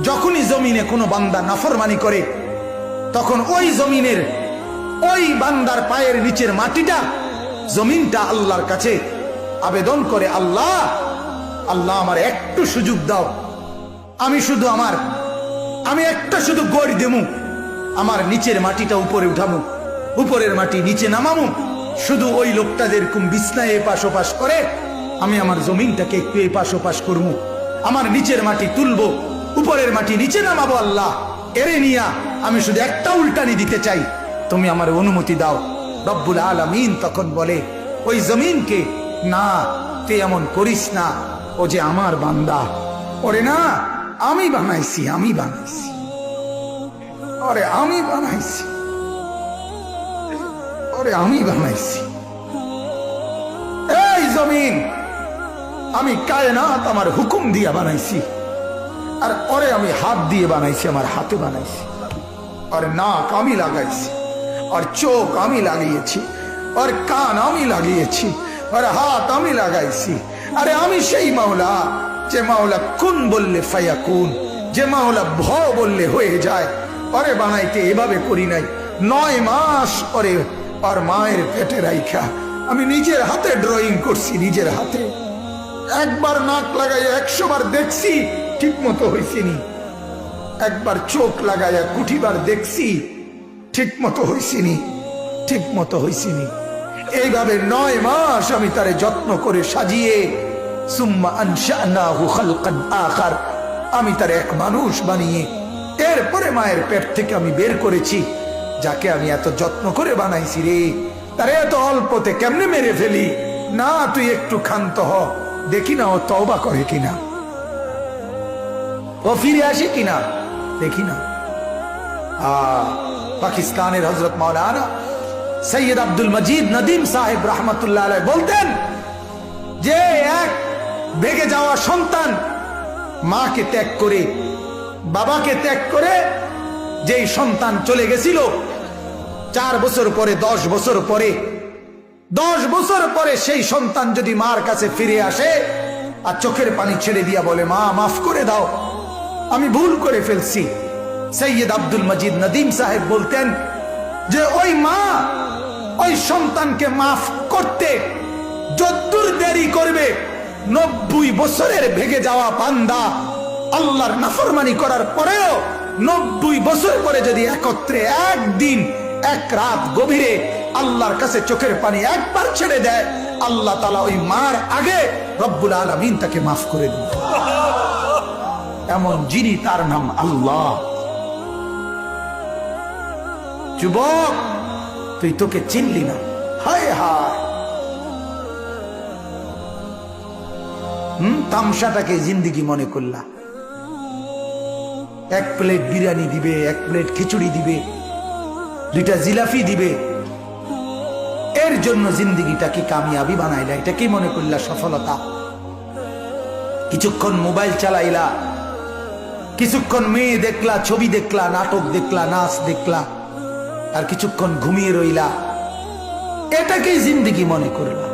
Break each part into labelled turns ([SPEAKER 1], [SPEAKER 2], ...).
[SPEAKER 1] যখনই জমিনে কোনো বান্দা নাফরমানি করে তখন ওই জমিনের ওই বান্দার পায়ের নিচের মাটিটা জমিনটা আল্লাহর কাছে আবেদন করে, আল্লাহ আল্লাহ আমার একটু সুযোগ দাও, আমি একটা শুধু গড় দেমু, আমার নিচের মাটিটা উপরে উঠামু, উপরের মাটি নিচে নামামু, শুধু ওই লোকটা যেরকম বিছনায় এপাশ ওপাশ করে আমি আমার জমিনটাকে একটু এপাশ ওপাশ করবো, আমার নিচের মাটি তুলবো, উপরের মাটি নিচে নামাবো, আল্লাহ এরে নিয়া আমি শুধু একটা উল্টানি দিতে চাই, তুমি আমার অনুমতি দাও। রব্বুল আলামিন তখন বলে ওই জমিনকে, না তুই এমন করিস না, ও যে আমার বান্দা, ওরে না আমি বানাইছি, ওরে আমি বানাইছি। এই জমিন আমি কায়নাত আমার হুকুম দিয়ে বানাইছি, আর ওরে আমি হাত দিয়ে বানাইছি, আমার হাতে বানাইছি, আর নাক আমি লাগাইছি, আর চোখ আমি লাগিয়েছি, আর কান আমি লাগিয়েছি, আর হাত আমি লাগাইছি। আরে আমি সেই মাওলা যে মাওলা কুন বললে ফায়াকুন, যে মাওলা ভ বললে হয়ে যায়। ওরে বানাইতে এভাবে করি নাই, 9 মাস পরে আর মায়ের পেটে রাইখা আমি নিজের হাতে ড্রয়িং করছি, নিজের হাতে একবার নাক লাগাইয়া 100 বার দেখছি, ঠিক মতো হয়েছিনি, একবার চোখ লাগাইয়া কুঠিবার দেখছি, ঠিক মতো হয়েছিনি। এইভাবে 9 মাস আমি তারে যত্ন করে সাজিয়ে, সুম্মা আনশানাহু খালকান আখার, আমি তার এক মানুষ বানিয়ে এরপরে মায়ের পেট থেকে আমি বের করেছি। যাকে আমি এত যত্ন করে বানাইছি রে, তারে এত অল্পতে কেমনে মেরে ফেলি? না তুই একটু ক্ষান্ত হ, দেখি না ও তওবা করে কিনা, ও ফিরে আসে কিনা, দেখি না। পাকিস্তানের হযরত মাওলানা সৈয়দ আব্দুল মজিদ নদীম সাহেব রহমতুল্লাহ আলাইহি বলতেন যে এক ভেগে যাওয়া সন্তান মাকে ত্যাগ করে, বাবাকে ত্যাগ করে যেই সন্তান চলে গেছিল, 4 বছর পরে 10 বছর পরে 10 বছর পরে সেই সন্তান যদি মার কাছে ফিরে আসে আর চোখের পানি ছেড়ে দিয়া বলে, মা মাফ করে দাও, আমি ভুল করে ফেলছি, সৈয়দ আব্দুল মজিদ নদীম সাহেব বলতেন যে ওই মা ওই সন্তানকে মাফ করতে যদ্দূর দেরি করবে, 90 বছরের ভেগে যাওয়া বান্দা আল্লাহর নাফরমানি করার পরেও 90 বছর পরে যদি একত্রে একদিন এক রাত গভীরে আল্লাহর কাছে চোখের পানি একবার ছেড়ে দেয়, আল্লাহ তাআলা ওই মার আগে রব্বুল আলামিন তাকে মাফ করে দেন। এমন যিনি, তার নাম আল্লাহ। যুবক তুই তোকে চিনলি না, হায় হায়, তামসাটাকে জিন্দিগি মনে করলা। 1 প্লেট বিরিয়ানি দিবে, 1 প্লেট খিচুড়ি দিবে, 2টা জিলাপি দিবে, এর জন্য জিন্দিগিটাকে কামিয়াবি বানাইলা, এটা কি মনে করলা সফলতা? কিছুক্ষণ মোবাইল চালাইলা, কিছুক্ষণ মেয়ে দেখলা, ছবি দেখলা, নাটক দেখলা, নাচ দেখলা, আর কিছুক্ষণ ঘুমিয়ে রইলা, এটাকেই জিন্দিগি মনে করলা।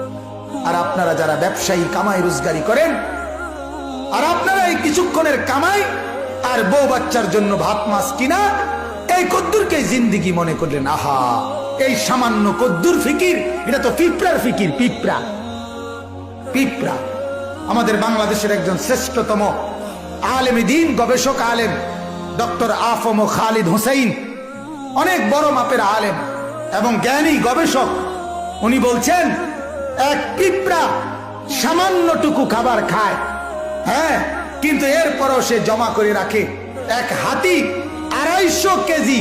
[SPEAKER 1] আর আপনারা যারা ব্যবসায়ী কামাই রোজগারি করেন, আর আপনারা এই কিছুক্ষণের কামাই আর বউ বাচ্চার জন্য ভাত মাছ কিনা, এই কদ্দুরকে জিন্দিগি মনে করলেন। আহা, এই সামান্য কদ্দুর ফিকির, এটা তো পিঁপড়ার ফিকির, পিঁপড়া। আমাদের বাংলাদেশের একজন শ্রেষ্ঠতম আলেম দ্বীন, গবেষক আলেম ডক্টর আফম খালিদ হুসাইন, অনেক বড় মাপের আলেম এবং জ্ঞানী গবেষক, উনি বলছেন এক পিঁপড়া সামান্যটুকু খাবার খায়, হ্যাঁ, কিন্তু এরপরও সে জমা করে রাখে। এক হাতি 250 কেজি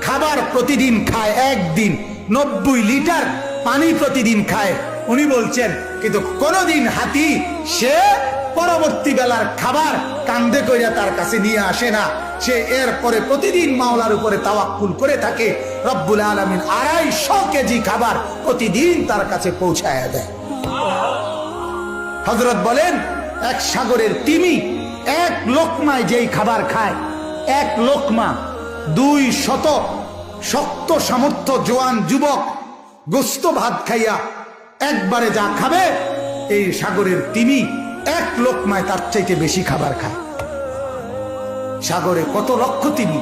[SPEAKER 1] খাবার প্রতিদিন খায়, একদিন 90 লিটার পানি প্রতিদিন খায়। উনি বলছেন কিন্তু কোনদিন হাতি সে পরবর্তী বেলার খাবার কান্দে কইরা তার কাছে নিয়ে আসে না, সে এরপরে প্রতিদিন মাওলার উপরে তাওয়াক্কুল করে থাকে। রব্বুল আলামিন 250 কেজি খাবার প্রতিদিন তার কাছে পৌঁছায়া দেয়। হযরত বলেন এক সাগরের তিমি 1 লোকমায় যেই খাবার খায়, 1 লোকমা 200 শক্ত সামর্থ্য জোয়ান যুবক গোস্ত ভাত খাইয়া একবারে যা খাবে, এই সাগরের তিমি 1 লোকমায় তার চাইতে বেশি খাবার খায়। সাগরে কত লক্ষ তিমি,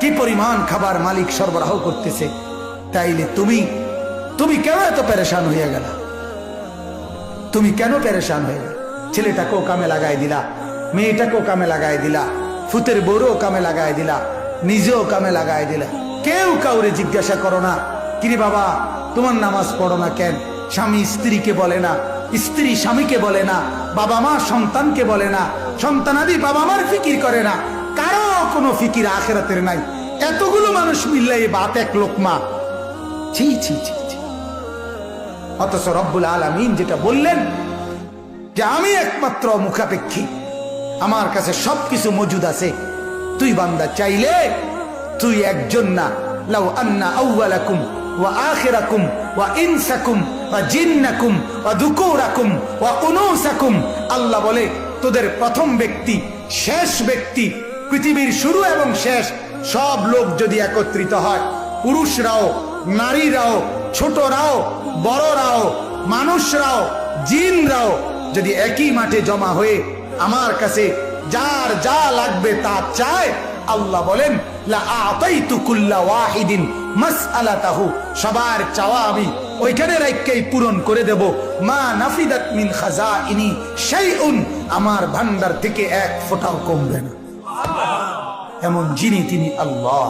[SPEAKER 1] কি পরিমাণ খাবার মালিক সরবরাহ করতেছে। তাইলে তুমি কেন এত পেরেশান হয়ে গেল? তুমি কেন পেরেশান হয়ে গেল? ছেলেটাকেও কামে লাগাই দিলা, মেয়েটাকেও কামে লাগাই দিলা, ফুতের বউরও কামে লাগাই দিলা, নিজেও কামে লাগাই দিলা। কেউ কাউরে জিজ্ঞাসা করো না, কিরে বাবা তোমার নামাজ পড়ো না কেন? স্বামী স্ত্রীকে বলে না, স্ত্রী স্বামীকে বলে না, বাবা মা সন্তানকে বলে না, সন্তানাদি বাবা মার ফিকির করে না, কারো কোনো ফিকির আখিরাতের নাই। এতগুলো মানুষ মিললে এই বাত এক লোকমা। ছি ছি ছি ছি। অথচ রব্বুল আলামিন যেটা বললেন যে আমি একমাত্র মুখাপেক্ষী, আমার কাছে সবকিছু মজুদ আছে। তুই বান্দা চাইলে তুই একজন না, লাউ আন্না আউওয়ালাকুম ওয়া আখিরাকুম ওয়া ইনসাকুম ওয়া জিন্নাকুম ওয়া যুকুরাকুম ওয়া উনুসাকুম, আল্লাহ বলে তোদের প্রথম ব্যক্তি, শেষ ব্যক্তি, পৃথিবীর শুরু এবং শেষ সব লোক যদি একত্রিত হয়, পুরুষরাও নারীরাও, ছোটরাও বড়রাও, মানুষরাও জিনরাও যদি একই মাঠে জমা হয়ে আমার কাছে যার যা লাগবে তা চায়, আল্লাহ বলেন লা আতাইতু কুল্লা ওয়াহিদিন মাসআলাতাহু, সবার চাওয়া আমি ওইখানে রাখকেই পূরণ করে দেব। মা নাফিদাত মিন খাজাইনি শাইউন, আমার ভান্ডার থেকে এক ফোঁটাও কমবে না। এমন যিনি তিনি আল্লাহ।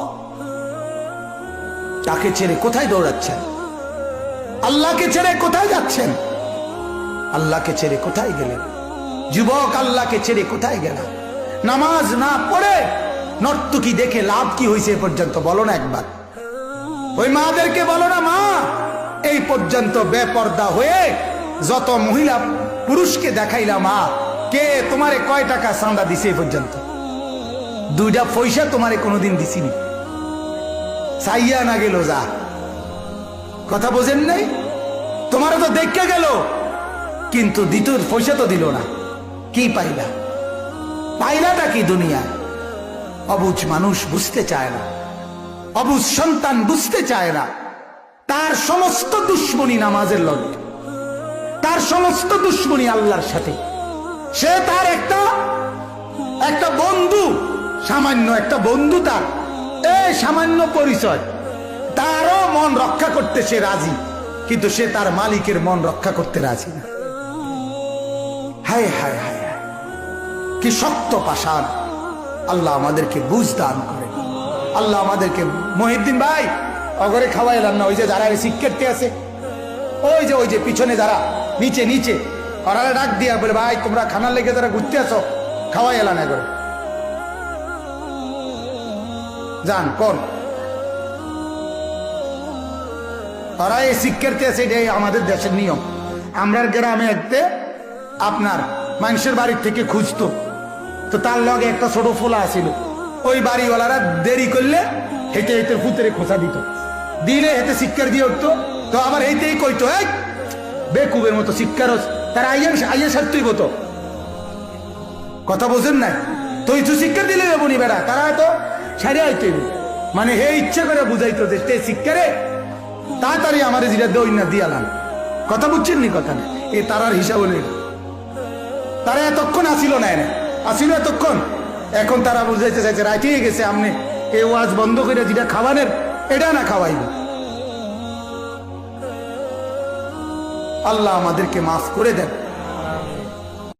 [SPEAKER 1] তাকে ছেড়ে কোথায় দৌড়াচ্ছেন? আল্লাহকে ছেড়ে কোথায় যাচ্ছেন? আল্লাহকে ছেড়ে কোথায় গেলেন? যুবক আল্লাহকে ছেড়ে কোথায় গেলেন? নামাজ না পড়ে নর্তকী দেখে লাভ কি হয়েছে পর্যন্ত বলো না একবার। ওই মাদেরকে বলো না, মা এই পর্যন্ত বেপর্দা হয়ে যত মহিলা পুরুষকে দেখাইলা, মা কে তোমারে কয় টাকা চাঁদা দিছে এই পর্যন্ত? 2টা পয়সা তোমারে কোনোদিন দিছিনি, চাইয়া না গেল যা। কথা বোঝেন নাই? তোমারও তো দেখে গেল, কিন্তু দ্বিতীয় পয়সা তো দিল না। কি পাইলা? পাইলাটা কি দুনিয়া? অবুঝ মানুষ বুঝতে চায় না, অবুঝ সন্তান বুঝতে চায় না। তার সমস্ত দুশ্মনী নামাজের লগে, তার সমস্ত দুশ্মনী আল্লাহর সাথে। সে তার একটা বন্ধু, সামান্য একটা বন্ধু, তার এই সামান্য পরিচয়, তারও মন রক্ষা করতে সে রাজি, কিন্তু সে তার মালিকের মন রক্ষা করতে রাজি না। হায় হায় হায়, কি শক্ত পাষাণ। আল্লাহ আমাদেরকে বুঝ দান করে। আল্লাহ আমাদেরকে, মহিউদ্দিন ভাই অগরে খাওয়াইলাম না, ওই যে যারা শিক্ষার্থী আছে, ওই যে পিছনে যারা নিচে নিচে, ওরা ডাক দিয়া বলে, ভাই তোমরা খানার লেগে যারা ঘুরতে আসো, খাওয়াই এলাম এগরে যান কোন। ওরা এই শিক্ষার্থী আছে, এটাই আমাদের দেশের নিয়ম। আমরার গ্রামে একতে আপনার মানুষের বাড়ির থেকে খুঁজতো, তো তার লগে একটা ছোট ফোলা আছিল, ওই বাড়িওয়ালারা দেরি করলে হেঁটে হেঁটে ফুতেরে খোঁচা দিত, দিলে হেঁটে শিক্ষার দিয়ে উঠতো। তো আবার এইতেই কইতো, এক বেকুবের মতো শিক্ষার, তারা আইয়া সারতেই হতো। কথা বোঝেন নাই? তো শিক্ষা দিলে বনি বেড়া, তারা তো সারিয়া আইতে, মানে হে ইচ্ছা করে বুঝাইতো যে শিক্ষারে তাড়াতাড়ি আমার যেটা দই না দিয়ালাম। কথা বুঝছেন নি? কথা না, এ তারার হিসাব নেই। তারা এতক্ষণ আসিল না, আসিল এতক্ষণ, এখন তারা বুঝাইতে চাইছে রাইতেই গেছে, আপনি এই ওয়াজ বন্ধ করে যেটা খাওয়ানের এটা না খাওয়াইব। আল্লাহ আমাদেরকে মাফ করে দেন।